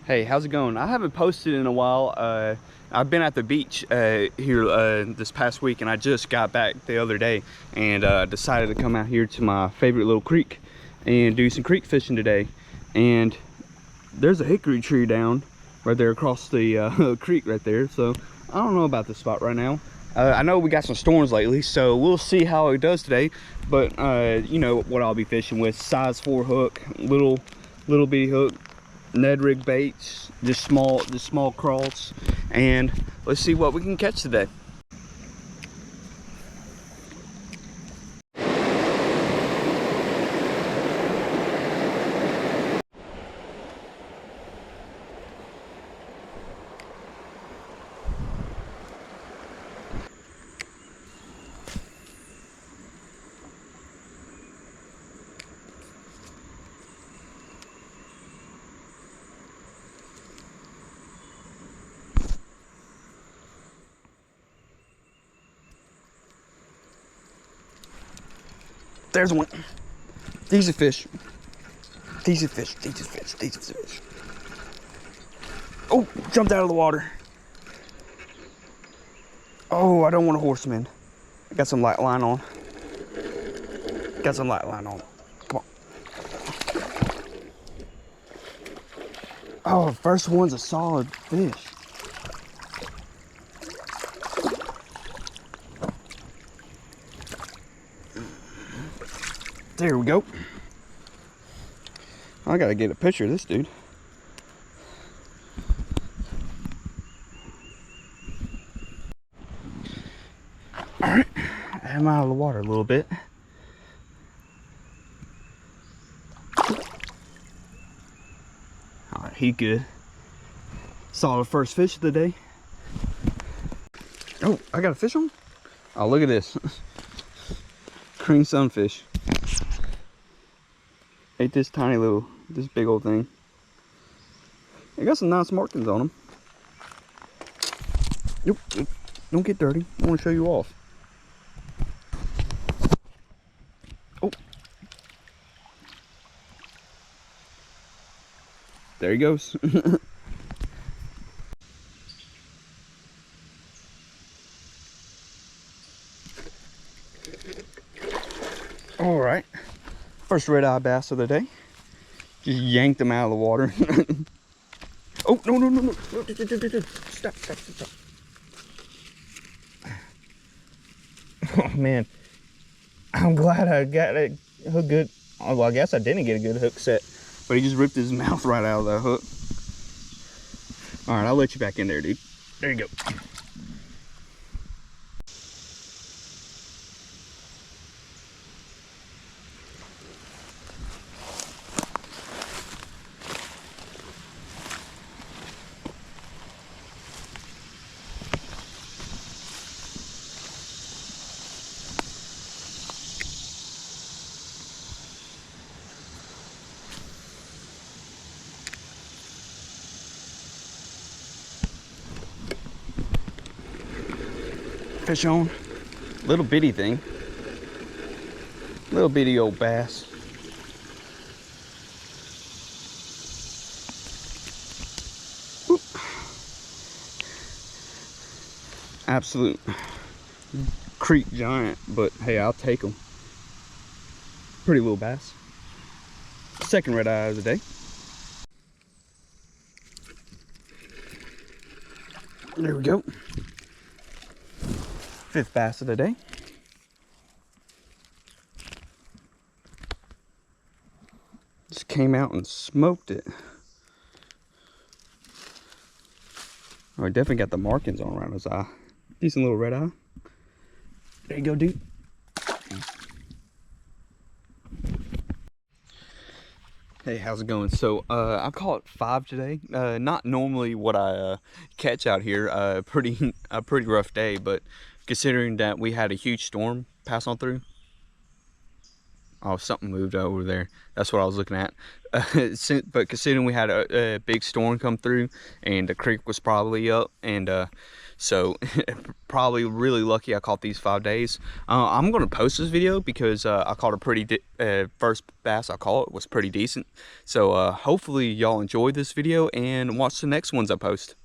Hey, how's it going? I haven't posted in a while. I've been at the beach here this past week, and I just got back the other day and decided to come out here to my favorite little creek and do some creek fishing today. And there's a hickory tree down right there across the creek right there. So I don't know about this spot right now. I know we got some storms lately, so we'll see how it does today. But you know what I'll be fishing with: size 4 hook, little bitty hook, Ned rig baits, just small crawls, and let's see what we can catch today. There's one. These are fish. These are fish. These are fish. These are fish. Oh, jumped out of the water. Oh, I don't want a horseman. I got some light line on. Got some light line on. Come on. Oh, first one's a solid fish. There we go. I gotta get a picture of this dude. All right, I'm out of the water a little bit. All right, he good. Saw the first fish of the day. Oh, I got a fish on? Oh, look at this. Cream sunfish. Ate this this big old thing. It got some nice markings on them. Nope, don't get dirty. I want to show you off. Oh. There he goes. All right. First red eye bass of the day. Just yanked him out of the water. Oh, no. Stop. Oh, man. I'm glad I got a hook good. Oh, well, I guess I didn't get a good hook set. But he just ripped his mouth right out of that hook. All right, I'll let you back in there, dude. There you go. Fish on. Little bitty thing. Little bitty old bass. Oop. Absolute creek giant, but hey, I'll take them. Pretty little bass. Second red eye of the day. There we go. Fifth bass of the day. Just came out and smoked it. Oh, I definitely got the markings on around his eye. Decent little red eye. There you go, dude. Hey, how's it going? So I caught 5 today. Not normally what I catch out here. A pretty rough day, but considering that we had a huge storm pass on through. Oh, something moved over there. That's what I was looking at. but considering we had a big storm come through and the creek was probably up, and so probably really lucky I caught these 5 days. I'm gonna post this video because I caught a pretty first bass I caught was pretty decent. So hopefully y'all enjoyed this video and watch the next ones I post.